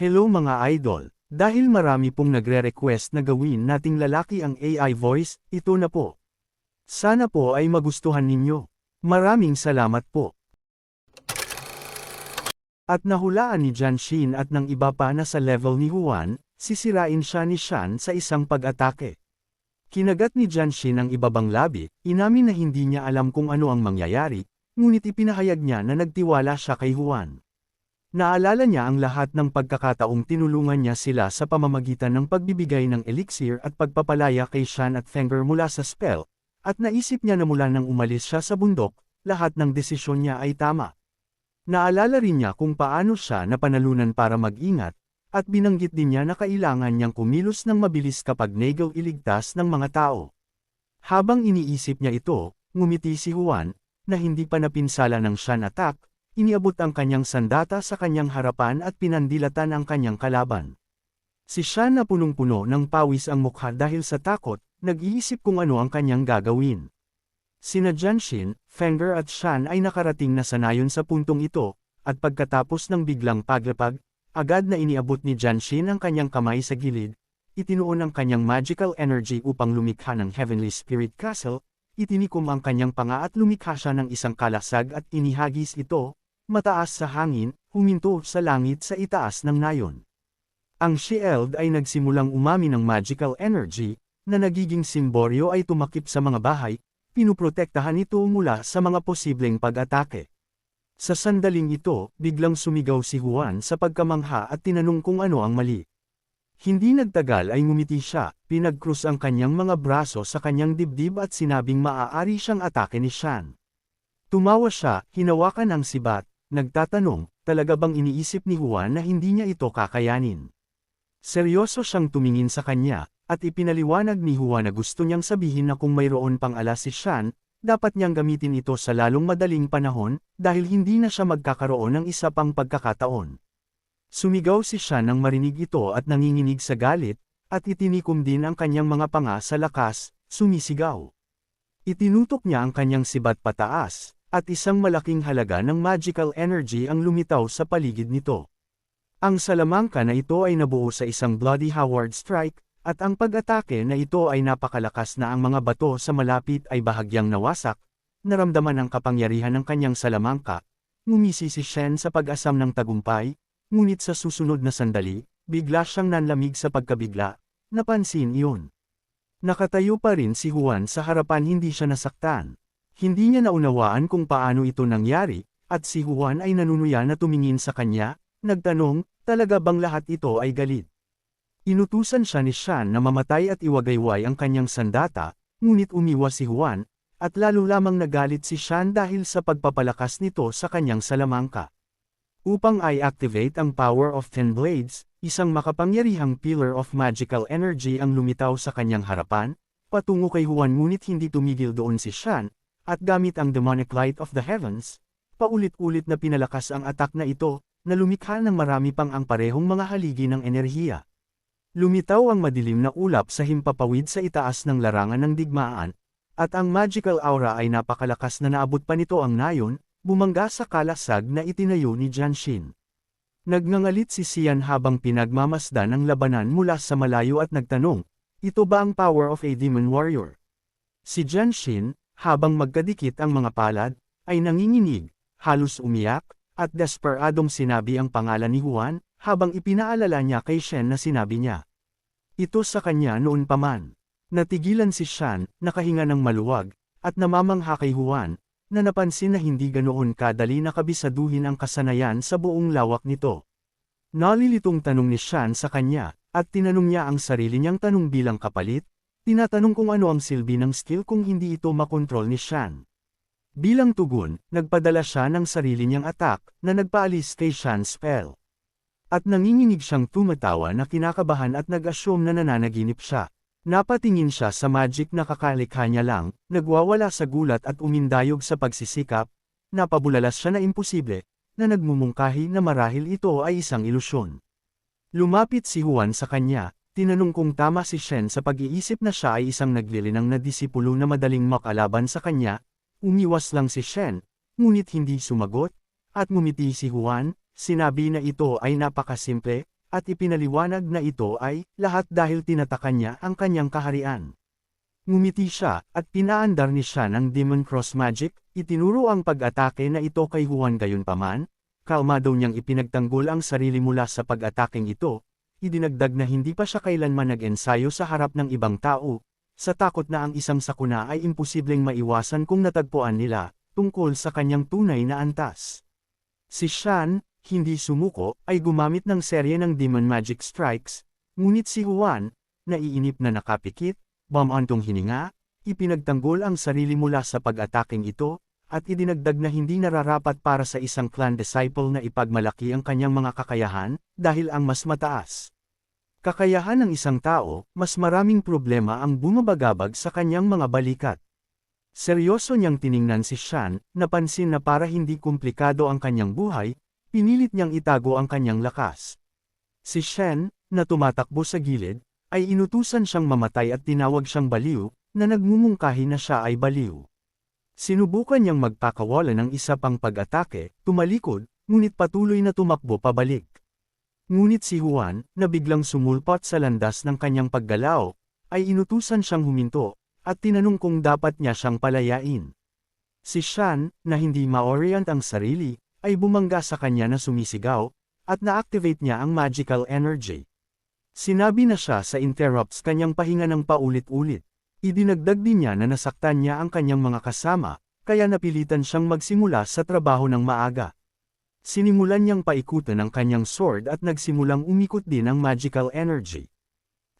Hello mga idol, dahil marami pong nagre-request na gawin nating lalaki ang AI voice, ito na po. Sana po ay magustuhan ninyo. Maraming salamat po. At nahulaan ni Janshin at ng iba pa na sa level ni Juan, sisirain siya ni Shan sa isang pag-atake. Kinagat ni Janshin ang ibabang labi, inamin na hindi niya alam kung ano ang mangyayari, ngunit ipinahayag niya na nagtiwala siya kay Juan. Naalala niya ang lahat ng pagkakataong tinulungan niya sila sa pamamagitan ng pagbibigay ng elixir at pagpapalaya kay Shan at Feng'er mula sa spell, at naisip niya na mula nang umalis siya sa bundok, lahat ng desisyon niya ay tama. Naalala rin niya kung paano siya napanalunan para mag-ingat, at binanggit din niya na kailangan niyang kumilos ng mabilis kapag nagaw iligtas ng mga tao. Habang iniisip niya ito, ngumiti si Juan, na hindi pa napinsala ng Shan attack, iniabot ang kanyang sandata sa kanyang harapan at pinandilatan ang kanyang kalaban. Si Shan na punong-puno ng pawis ang mukha dahil sa takot, nag-iisip kung ano ang kanyang gagawin. Sina Janshin, Feng'er at Shan ay nakarating na sanayon sa puntong ito, at pagkatapos ng biglang paglapag, agad na iniabot ni Janshin ang kanyang kamay sa gilid, itinuon ang kanyang magical energy upang lumikha ng Heavenly Spirit Castle, itinikom ang kanyang panga at lumikha siya ng isang kalasag at inihagis ito, mataas sa hangin, huminto sa langit sa itaas ng nayon. Ang shield ay nagsimulang umami ng magical energy, na nagiging simboryo ay tumakip sa mga bahay, pinuprotektahan ito mula sa mga posibleng pag-atake. Sa sandaling ito, biglang sumigaw si Juan sa pagkamangha at tinanong kung ano ang mali. Hindi nagtagal ay ngumiti siya, pinagkrus ang kanyang mga braso sa kanyang dibdib at sinabing maaari siyang atake ni Shan. Tumawa siya, hinawakan ang sibat, nagtatanong, talaga bang iniisip ni Juan na hindi niya ito kakayanin? Seryoso siyang tumingin sa kanya, at ipinaliwanag ni Juan na gusto niyang sabihin na kung mayroon pang alas si Shan, dapat niyang gamitin ito sa lalong madaling panahon, dahil hindi na siya magkakaroon ng isa pang pagkakataon. Sumigaw si Shan nang marinig ito at nanginginig sa galit, at itinikom din ang kanyang mga panga sa lakas, sumisigaw. Itinutok niya ang kanyang sibat pataas, at isang malaking halaga ng magical energy ang lumitaw sa paligid nito. Ang salamangka na ito ay nabuo sa isang Bloody Howard Strike, at ang pag-atake na ito ay napakalakas na ang mga bato sa malapit ay bahagyang nawasak, naramdaman ang kapangyarihan ng kanyang salamangka, ngumisi si Shen sa pag-asam ng tagumpay, ngunit sa susunod na sandali, bigla siyang nanlamig sa pagkabigla, napansin iyon. Nakatayo pa rin si Juan sa harapan, hindi siya nasaktan. Hindi niya naunawaan kung paano ito nangyari, at si Juan ay nanunuya na tumingin sa kanya, nagtanong, talaga bang lahat ito ay galit? Inutusan siya ni Shan na mamatay at iwagayway ang kanyang sandata, ngunit umiwas si Juan, at lalo lamang nagalit si Shan dahil sa pagpapalakas nito sa kanyang salamangka. Upang i-activate ang Power of Ten Blades, isang makapangyarihang pillar of magical energy ang lumitaw sa kanyang harapan, patungo kay Juan, ngunit hindi tumigil doon si Shan, at gamit ang demonic light of the heavens, paulit-ulit na pinalakas ang atak na ito, na lumikha ng marami pang ang parehong mga haligi ng enerhiya. Lumitaw ang madilim na ulap sa himpapawid sa itaas ng larangan ng digmaan, at ang magical aura ay napakalakas na naabot pa nito ang nayon, bumangga sa kalasag na itinayo ni Janshin. Nagngangalit si Xian habang pinagmamasdan ang labanan mula sa malayo at nagtanong, ito ba ang power of a demon warrior? Si Janshin, habang magkadikit ang mga palad, ay nanginginig, halos umiyak, at desperadong sinabi ang pangalan ni Juan, habang ipinaalala niya kay Shen na sinabi niya. Ito sa kanya noon pa man. Natigilan si Shan, nakahinga ng maluwag, at namamangha kay Juan, na napansin na hindi ganoon kadali na kabisaduhin ang kasanayan sa buong lawak nito. Nalilitong tanong ni Shan sa kanya, at tinanong niya ang sarili niyang tanong bilang kapalit, tinatanong kung ano ang silbi ng skill kung hindi ito makontrol ni Shan. Bilang tugon, nagpadala siya ng sarili niyang attack, na nagpaalis kay Shan's spell. At nanginginig siyang tumatawa na kinakabahan at nag-assume na nananaginip siya. Napatingin siya sa magic na kakalikha niya lang, nagwawala sa gulat at umindayog sa pagsisikap, napabulalas siya na imposible, na nagmumungkahi na marahil ito ay isang ilusyon. Lumapit si Juan sa kanya, tinanong kung tama si Shen sa pag-iisip na siya ay isang naglilinang na disipulo na madaling makalaban sa kanya, umiwas lang si Shen, ngunit hindi sumagot, at ngumiti si Juan, sinabi na ito ay napakasimple, at ipinaliwanag na ito ay lahat dahil tinatakan niya ang kanyang kaharian. Ngumiti siya, at pinaandar ni Shan ang Demon Cross Magic, itinuro ang pag-atake na ito kay Juan gayunpaman, kalmado niyang ipinagtanggol ang sarili mula sa pag-atakeng ito, idinagdag na hindi pa siya kailanman nag-ensayo sa harap ng ibang tao, sa takot na ang isang sakuna ay imposibleng maiwasan kung natagpuan nila, tungkol sa kanyang tunay na antas. Si Shan, hindi sumuko, ay gumamit ng serye ng Demon Magic Strikes, ngunit si Juan, naiinip na nakapikit, bumantong hininga, ipinagtanggol ang sarili mula sa pag-ataking ito, at idinagdag na hindi nararapat para sa isang clan disciple na ipagmalaki ang kanyang mga kakayahan, dahil ang mas mataas. Kakayahan ng isang tao, mas maraming problema ang bumabagabag sa kanyang mga balikat. Seryoso niyang tiningnan si Shan, napansin na para hindi komplikado ang kanyang buhay, pinilit niyang itago ang kanyang lakas. Si Shen, na tumatakbo sa gilid, ay inutusan siyang mamatay at tinawag siyang baliw, na nagmumungkahi na siya ay baliw. Sinubukan niyang magpakawala ng isa pang pag-atake, tumalikod, ngunit patuloy na tumakbo pabalik. Ngunit si Juan, na biglang sumulpot sa landas ng kanyang paggalaw, ay inutusan siyang huminto, at tinanong kung dapat niya siyang palayain. Si Shan, na hindi ma-orient ang sarili, ay bumangga sa kanya na sumisigaw, at na-activate niya ang magical energy. Sinabi na siya sa interrupts kanyang pahinga ng paulit-ulit. Idinagdag din niya na nasaktan niya ang kanyang mga kasama, kaya napilitan siyang magsimula sa trabaho ng maaga. Sinimulan niyang paikutan ang kanyang sword at nagsimulang umikot din ang magical energy.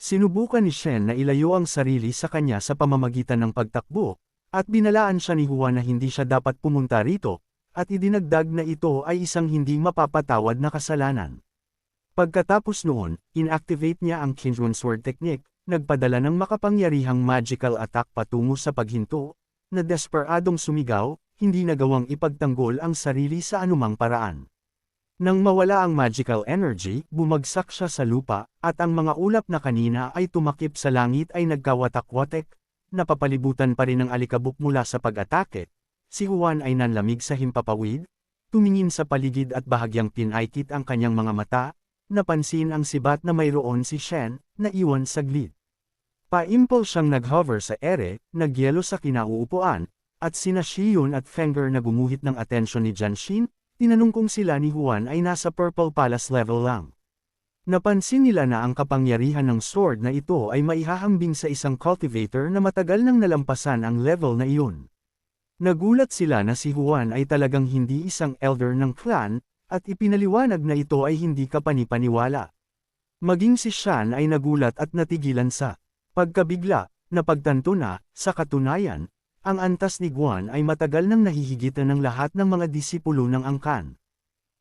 Sinubukan ni Shen na ilayo ang sarili sa kanya sa pamamagitan ng pagtakbo, at binalaan siya ni Juan na hindi siya dapat pumunta rito, at idinagdag na ito ay isang hindi mapapatawad na kasalanan. Pagkatapos noon, inactivate niya ang Kinjun Sword Technique, nagpadala ng makapangyarihang magical attack patungo sa paghinto, na desperadong sumigaw, hindi nagawang ipagtanggol ang sarili sa anumang paraan. Nang mawala ang magical energy, bumagsak siya sa lupa, at ang mga ulap na kanina ay tumakip sa langit ay nagkawatak-watek, napapalibutan pa rin ng alikabok mula sa pag-atake. Si Juan ay nanlamig sa himpapawid, tumingin sa paligid at bahagyang pinaikit ang kanyang mga mata, napansin ang sibat na mayroon si Shen, na iwan saglit. Paimpol siyang nag-hover sa ere, nagyelo sa kinauupuan, at sina Shiyun at Fenger na gumuhit ng atensyon ni Jianxin, tinanong kung sila ni Juan ay nasa Purple Palace level lang. Napansin nila na ang kapangyarihan ng sword na ito ay maihahambing sa isang cultivator na matagal nang nalampasan ang level na iyon. Nagulat sila na si Juan ay talagang hindi isang elder ng clan, at ipinaliwanag na ito ay hindi kapanipaniwala. Maging si Shan ay nagulat at natigilan sa pagkabigla, napagtanto na, sa katunayan, ang antas ni Juan ay matagal nang nahihigitan ng lahat ng mga disipulo ng angkan.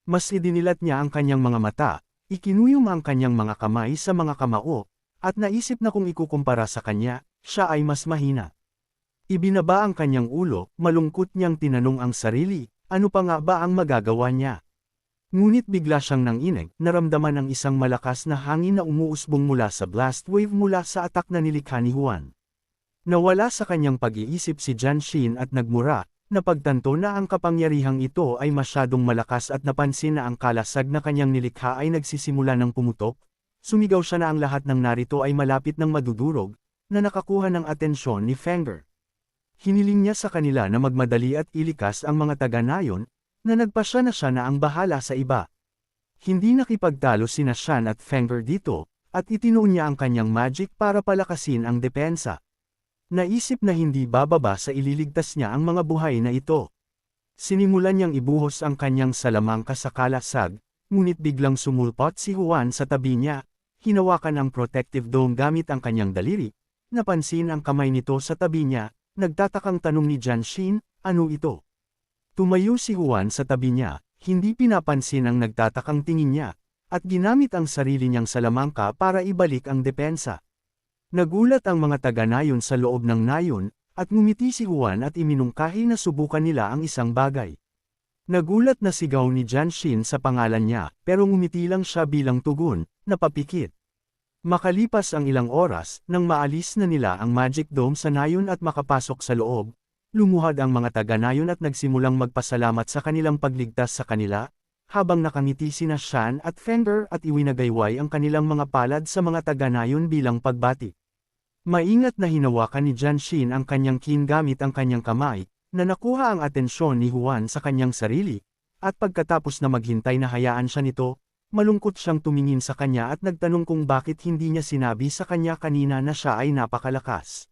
Mas idinilat niya ang kanyang mga mata, ikinuyom ang kanyang mga kamay sa mga kamao, at naisip na kung ikukumpara sa kanya, siya ay mas mahina. Ibinaba ang kanyang ulo, malungkot niyang tinanong ang sarili, ano pa nga ba ang magagawa niya? Ngunit bigla siyang nanginig, naramdaman ang isang malakas na hangin na umuusbong mula sa blast wave mula sa atak na nilikha ni Juan. Nawala sa kanyang pag-iisip si Jianxin at nagmura, napagtanto na ang kapangyarihang ito ay masyadong malakas at napansin na ang kalasag na kanyang nilikha ay nagsisimula ng pumutok, sumigaw siya na ang lahat ng narito ay malapit ng madudurog, na nakakuha ng atensyon ni Fenger. Hiniling niya sa kanila na magmadali at ilikas ang mga taga-nayon, na nagpasya na siya na ang bahala sa iba. Hindi nakipagtalo sina Shan at Fenger dito, at itinuon niya ang kanyang magic para palakasin ang depensa. Naisip na hindi bababa sa ililigtas niya ang mga buhay na ito. Sinimulan niyang ibuhos ang kanyang salamangka sa kalasag, ngunit biglang sumulpot si Juan sa tabi niya, hinawakan ang protective dome gamit ang kanyang daliri, napansin ang kamay nito sa tabi niya, nagtatakang tanong ni Jianxin, ano ito? Tumayo si Juan sa tabi niya, hindi pinapansin ang nagtatakang tingin niya, at ginamit ang sarili niyang salamangka para ibalik ang depensa. Nagulat ang mga taga-nayon sa loob ng nayon, at ngumiti si Juan at iminungkahi na subukan nila ang isang bagay. Nagulat na sigaw ni Jianxin sa pangalan niya, pero ngumiti lang siya bilang tugon, napapikit. Makalipas ang ilang oras, nang maalis na nila ang Magic Dome sa nayon at makapasok sa loob, lumuhad ang mga taga-nayon at nagsimulang magpasalamat sa kanilang pagligtas sa kanila, habang nakangiti sina Shan at Fengger at iwinagayway ang kanilang mga palad sa mga taga-nayon bilang pagbati. Maingat na hinawakan ni Jianxin ang kanyang kin gamit ang kanyang kamay, na nakuha ang atensyon ni Huan sa kanyang sarili, at pagkatapos na maghintay na hayaan siya nito, malungkot siyang tumingin sa kanya at nagtanong kung bakit hindi niya sinabi sa kanya kanina na siya ay napakalakas.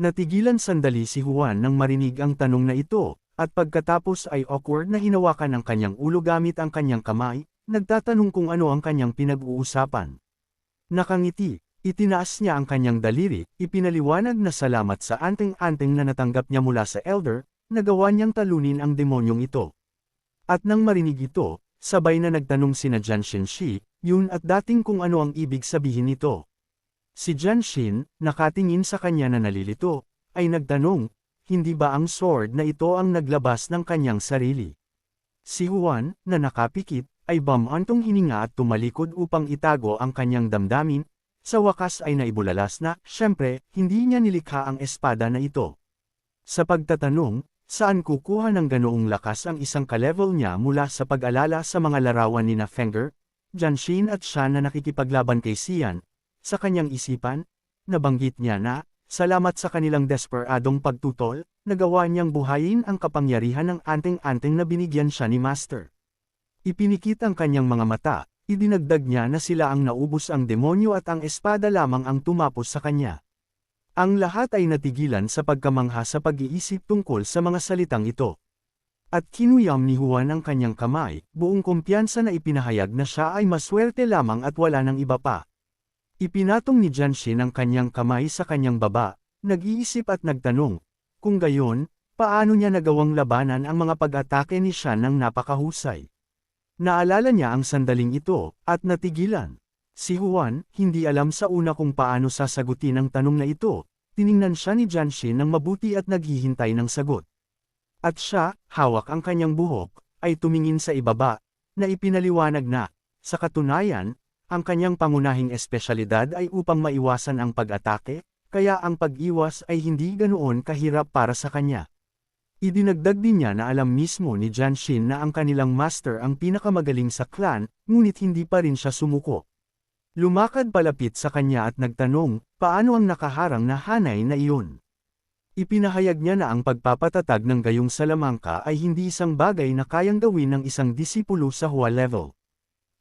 Natigilan sandali si Huan nang marinig ang tanong na ito, at pagkatapos ay awkward na hinawakan ang kanyang ulo gamit ang kanyang kamay, nagtatanong kung ano ang kanyang pinag-uusapan. Nakangiti, itinaas niya ang kanyang daliri, ipinaliwanag na salamat sa anting-anting na natanggap niya mula sa elder, nagawa niyang talunin ang demonyong ito. At nang marinig ito, sabay na nagtanong sina Jianxin Shi, yun at dating kung ano ang ibig sabihin nito. Si Jianxin, nakatingin sa kanya na nalilito, ay nagtanong, hindi ba ang sword na ito ang naglabas ng kanyang sarili? Si Huan, na nakapikit, ay bumantong hininga at tumalikod upang itago ang kanyang damdamin, sa wakas ay naibulalas na, syempre, hindi niya nilikha ang espada na ito. Sa pagtatanong, saan kukuha ng ganoong lakas ang isang ka-level niya mula sa pag-alala sa mga larawan ni Fengger, Jianxin at Shan na nakikipaglaban kay Xian, sa kanyang isipan, nabanggit niya na, salamat sa kanilang desperadong pagtutol, nagawa niyang buhayin ang kapangyarihan ng anting-anting na binigyan siya ni Master. Ipinikit ang kanyang mga mata, idinagdag niya na sila ang naubos ang demonyo at ang espada lamang ang tumapos sa kanya. Ang lahat ay natigilan sa pagkamangha sa pag-iisip tungkol sa mga salitang ito. At kinuyam ni Huan ang kanyang kamay, buong kumpiyansa na ipinahayag na siya ay maswerte lamang at wala ng iba pa. Ipinatong ni Jianxin ang kanyang kamay sa kanyang baba, nag-iisip at nagtanong, kung gayon, paano niya nagawang labanan ang mga pag-atake ni Shan ng napakahusay? Naalala niya ang sandaling ito, at natigilan. Si Huan, hindi alam sa una kung paano sasagutin ang tanong na ito, tiningnan siya ni Jianxin ng mabuti at naghihintay ng sagot. At siya, hawak ang kanyang buhok, ay tumingin sa ibaba, na ipinaliwanag na, sa katunayan, ang kanyang pangunahing espesyalidad ay upang maiwasan ang pag-atake, kaya ang pag-iwas ay hindi ganoon kahirap para sa kanya. Idinagdag din niya na alam mismo ni Jianxin na ang kanilang master ang pinakamagaling sa clan, ngunit hindi pa rin siya sumuko. Lumakad palapit sa kanya at nagtanong, paano ang nakaharang na hanay na iyon? Ipinahayag niya na ang pagpapatatag ng gayong salamangka ay hindi isang bagay na kayang gawin ng isang disipulo sa Hua level.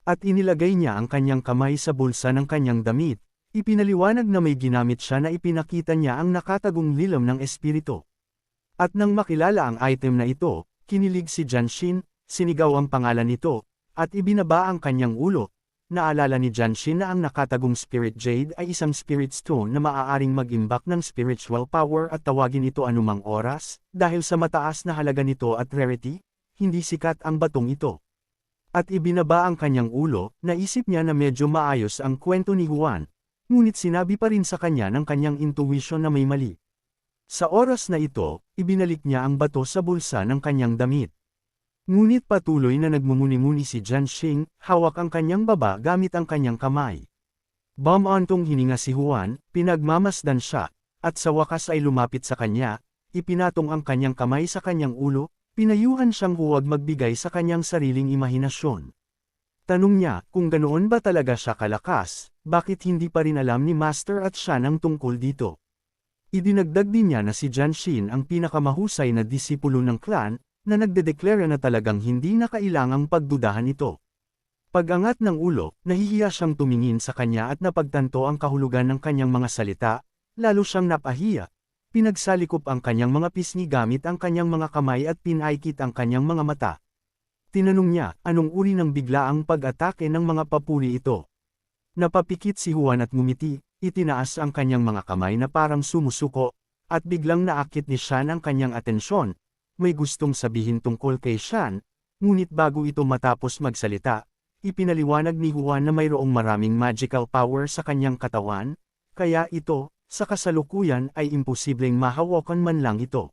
At inilagay niya ang kanyang kamay sa bulsa ng kanyang damit, ipinaliwanag na may ginamit siya na ipinakita niya ang nakatagong lilam ng espiritu. At nang makilala ang item na ito, kinilig si Jianxin, sinigaw ang pangalan nito, at ibinaba ang kanyang ulo. Naalala ni Jianxin na ang nakatagong Spirit Jade ay isang Spirit Stone na maaaring mag-imbak ng spiritual power at tawagin ito anumang oras, dahil sa mataas na halaga nito at rarity, hindi sikat ang batong ito. At ibinaba ang kanyang ulo, naisip niya na medyo maayos ang kwento ni Huan, ngunit sinabi pa rin sa kanya ng kanyang intuition na may mali. Sa oras na ito, ibinalik niya ang bato sa bulsa ng kanyang damit. Ngunit patuloy na nagmumuni-muni si Jianxin, hawak ang kanyang baba gamit ang kanyang kamay. Bumantong hininga si Huan, pinagmamasdan siya, at sa wakas ay lumapit sa kanya, ipinatong ang kanyang kamay sa kanyang ulo, pinayuhan siyang huwag magbigay sa kanyang sariling imahinasyon. Tanong niya, kung ganoon ba talaga siya kalakas, bakit hindi pa rin alam ni Master at Shan ang tungkol dito? Idinagdag din niya na si Jianxin ang pinakamahusay na disipulo ng clan, na nagdedeklara na talagang hindi na kailangang pagdudahan ito. Pag-angat ng ulo, nahihiya siyang tumingin sa kanya at napagtanto ang kahulugan ng kanyang mga salita, lalo siyang napahiya. Pinagsalikop ang kanyang mga pisngi gamit ang kanyang mga kamay at pinaikit ang kanyang mga mata. Tinanong niya, anong uri ng biglaang pag-atake ng mga papuri ito? Napapikit si Huan at ngumiti, itinaas ang kanyang mga kamay na parang sumusuko, at biglang naakit ni Shan ang kanyang atensyon. May gustong sabihin tungkol kay Shan, ngunit bago ito matapos magsalita, ipinaliwanag ni Huan na mayroong maraming magical power sa kanyang katawan, kaya ito, sa kasalukuyan ay imposibleng mahawakan man lang ito.